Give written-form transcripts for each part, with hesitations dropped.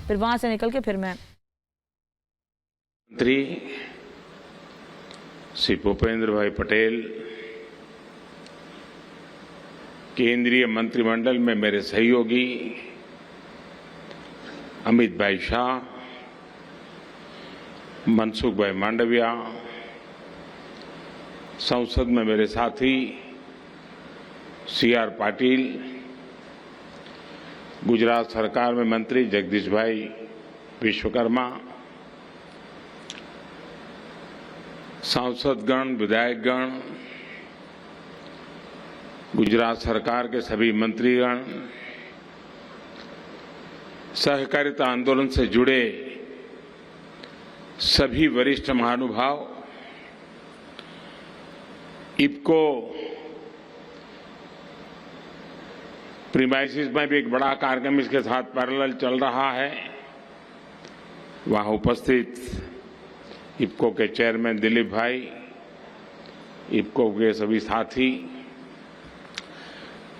फिर वहां से निकल के फिर मैं मंत्री श्री भूपेंद्र भाई पटेल, केंद्रीय मंत्रिमंडल में मेरे सहयोगी अमित भाई शाह, मनसुख भाई मांडविया, संसद में मेरे साथी CR पाटिल, गुजरात सरकार में मंत्री जगदीश भाई विश्वकर्मा, सांसदगण, विधायकगण, गुजरात सरकार के सभी मंत्रीगण, सहकारिता आंदोलन से जुड़े सभी वरिष्ठ महानुभाव, इफ्को प्रीमाइसिस में भी एक बड़ा कार्यक्रम इसके साथ पैरेलल चल रहा है। वहां उपस्थित इफ्को के चेयरमैन दिलीप भाई, इफ्को के सभी साथी,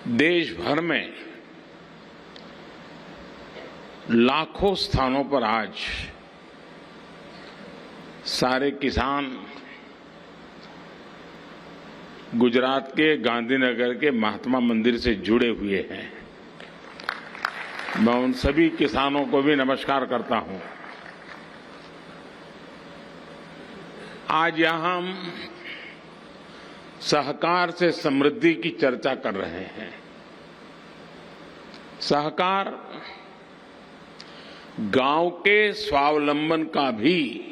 देश भर में लाखों स्थानों पर आज सारे किसान गुजरात के गांधीनगर के महात्मा मंदिर से जुड़े हुए हैं। मैं उन सभी किसानों को भी नमस्कार करता हूं। आज यहां हम सहकार से समृद्धि की चर्चा कर रहे हैं। सहकार गांव के स्वावलंबन का भी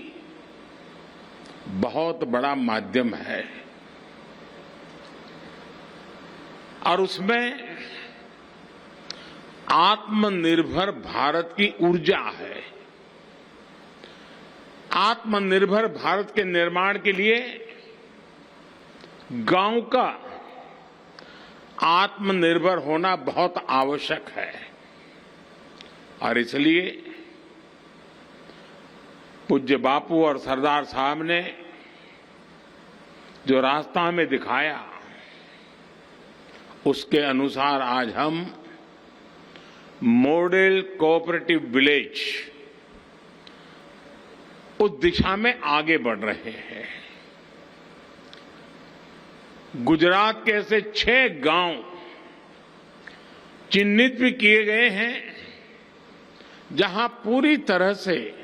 बहुत बड़ा माध्यम है और उसमें आत्मनिर्भर भारत की ऊर्जा है। आत्मनिर्भर भारत के निर्माण के लिए गांव का आत्मनिर्भर होना बहुत आवश्यक है और इसलिए पूज्य बापू और सरदार साहब ने जो रास्ता हमें दिखाया, उसके अनुसार आज हम मॉडल कोऑपरेटिव विलेज उस दिशा में आगे बढ़ रहे हैं। गुजरात के ऐसे 6 गांव चिन्हित भी किए गए हैं जहां पूरी तरह से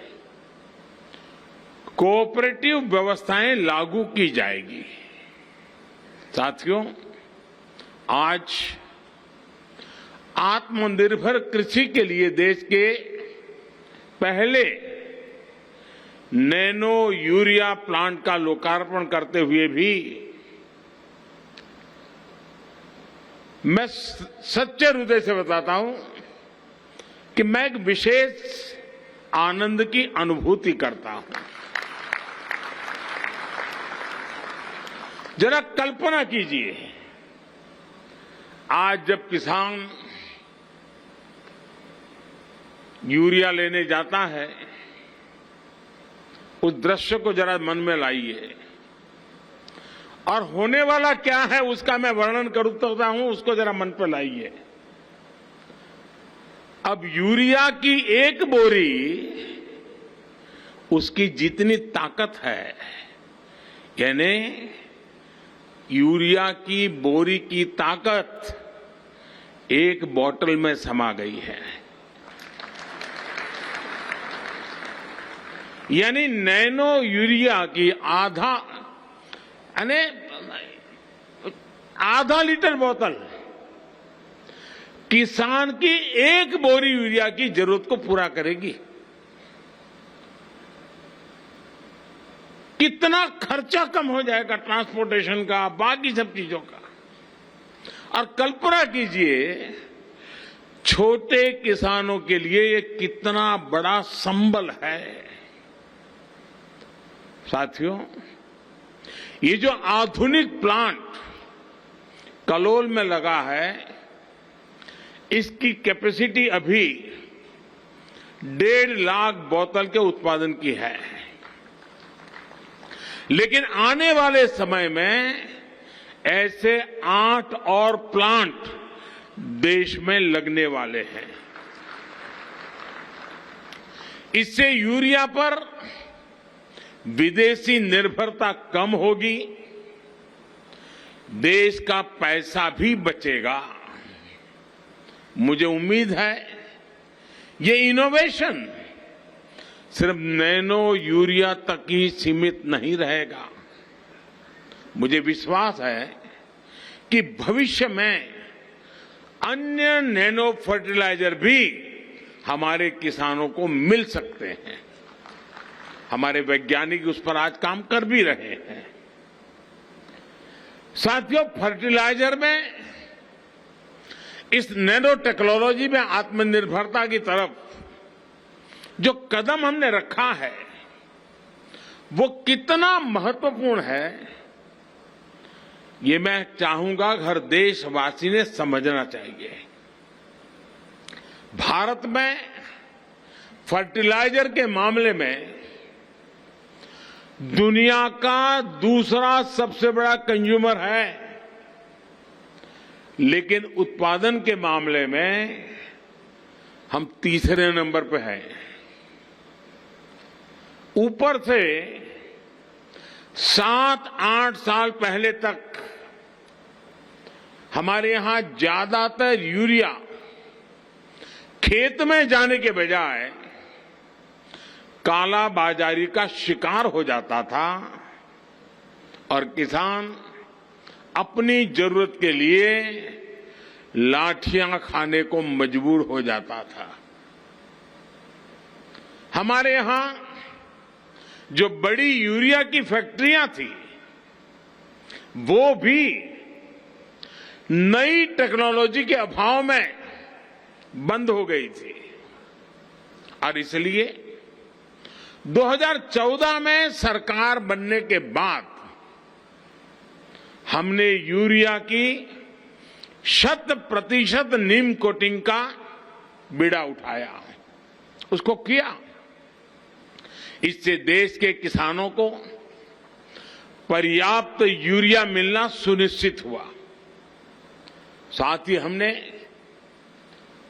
कोऑपरेटिव व्यवस्थाएं लागू की जाएगी। साथियों, आज आत्मनिर्भर कृषि के लिए देश के पहले नैनो यूरिया प्लांट का लोकार्पण करते हुए भी मैं सच्चे हृदय से बताता हूं कि मैं एक विशेष आनंद की अनुभूति करता हूं। जरा कल्पना कीजिए, आज जब किसान यूरिया लेने जाता है, उस दृश्य को जरा मन में लाइए और होने वाला क्या है उसका मैं वर्णन करता हूं, उसको जरा मन पर लाइए। अब यूरिया की एक बोरी, उसकी जितनी ताकत है, यानी यूरिया की बोरी की ताकत एक बोतल में समा गई है। यानी नैनो यूरिया की आधा लीटर बोतल किसान की एक बोरी यूरिया की जरूरत को पूरा करेगी। कितना खर्चा कम हो जाएगा ट्रांसपोर्टेशन का, बाकी सब चीजों का। और कल्पना कीजिए, छोटे किसानों के लिए ये कितना बड़ा संबल है। साथियों, ये जो आधुनिक प्लांट कलोल में लगा है, इसकी कैपेसिटी अभी 1.5 लाख बोतल के उत्पादन की है, लेकिन आने वाले समय में ऐसे 8 और प्लांट देश में लगने वाले हैं। इससे यूरिया पर विदेशी निर्भरता कम होगी, देश का पैसा भी बचेगा। मुझे उम्मीद है ये इनोवेशन सिर्फ नैनो यूरिया तक ही सीमित नहीं रहेगा। मुझे विश्वास है कि भविष्य में अन्य नैनो फर्टिलाइजर भी हमारे किसानों को मिल सकते हैं। हमारे वैज्ञानिक उस पर आज काम कर भी रहे हैं। साथियों, फर्टिलाइजर में इस नैनो टेक्नोलॉजी में आत्मनिर्भरता की तरफ जो कदम हमने रखा है वो कितना महत्वपूर्ण है, ये मैं चाहूंगा हर देशवासी ने समझना चाहिए। भारत में फर्टिलाइजर के मामले में दुनिया का दूसरा सबसे बड़ा कंज्यूमर है, लेकिन उत्पादन के मामले में हम तीसरे नंबर पे हैं। ऊपर से 7-8 साल पहले तक हमारे यहां ज्यादातर यूरिया खेत में जाने के बजाय काला बाजारी का शिकार हो जाता था और किसान अपनी जरूरत के लिए लाठियां खाने को मजबूर हो जाता था। हमारे यहां जो बड़ी यूरिया की फैक्ट्रियां थी वो भी नई टेक्नोलॉजी के अभाव में बंद हो गई थी और इसलिए 2014 में सरकार बनने के बाद हमने यूरिया की 100% नीम कोटिंग का बीड़ा उठाया, उसको किया। इससे देश के किसानों को पर्याप्त यूरिया मिलना सुनिश्चित हुआ। साथ ही हमने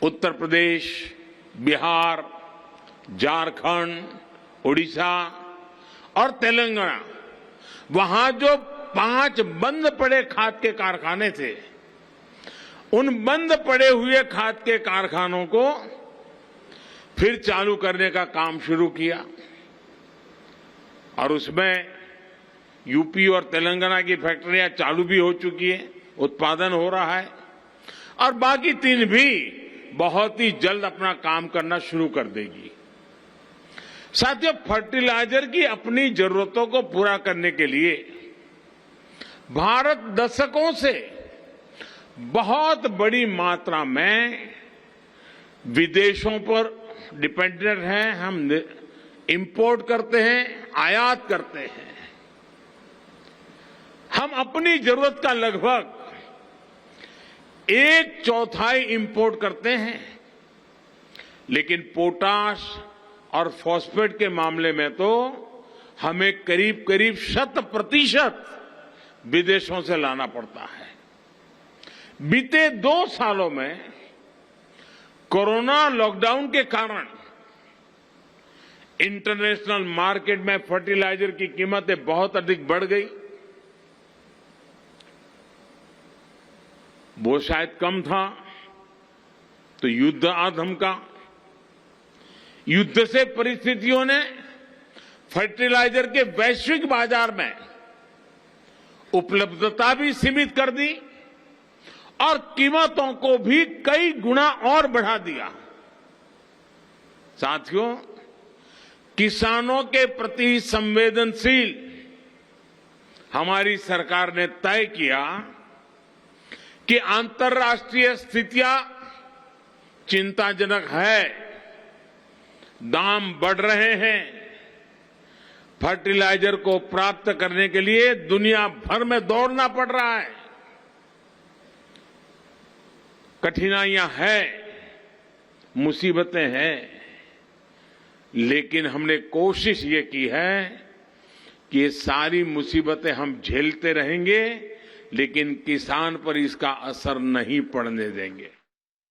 उत्तर प्रदेश, बिहार, झारखंड, उड़ीसा और तेलंगाना, वहां जो 5 बंद पड़े खाद के कारखाने थे, उन बंद पड़े हुए खाद के कारखानों को फिर चालू करने का काम शुरू किया और उसमें यूपी और तेलंगाना की फैक्ट्रियां चालू भी हो चुकी है, उत्पादन हो रहा है और बाकी 3 भी बहुत ही जल्द अपना काम करना शुरू कर देगी। साथियों, फर्टिलाइजर की अपनी जरूरतों को पूरा करने के लिए भारत दशकों से बहुत बड़ी मात्रा में विदेशों पर डिपेंडेंट है। हम इंपोर्ट करते हैं, आयात करते हैं। हम अपनी जरूरत का लगभग 1/4 इंपोर्ट करते हैं, लेकिन पोटाश और फॉस्फेट के मामले में तो हमें करीब 100% विदेशों से लाना पड़ता है। बीते 2 सालों में कोरोना लॉकडाउन के कारण इंटरनेशनल मार्केट में फर्टिलाइजर की कीमतें बहुत अधिक बढ़ गई। वो शायद कम था तो युद्ध आ धमका। युद्ध से परिस्थितियों ने फर्टिलाइजर के वैश्विक बाजार में उपलब्धता भी सीमित कर दी और कीमतों को भी कई गुना और बढ़ा दिया। साथियों, किसानों के प्रति संवेदनशील हमारी सरकार ने तय किया कि अंतर्राष्ट्रीय स्थितियां चिंताजनक है, दाम बढ़ रहे हैं, फर्टिलाइजर को प्राप्त करने के लिए दुनिया भर में दौड़ना पड़ रहा है, कठिनाइयां हैं, मुसीबतें हैं, लेकिन हमने कोशिश ये की है कि ये सारी मुसीबतें हम झेलते रहेंगे, लेकिन किसान पर इसका असर नहीं पड़ने देंगे।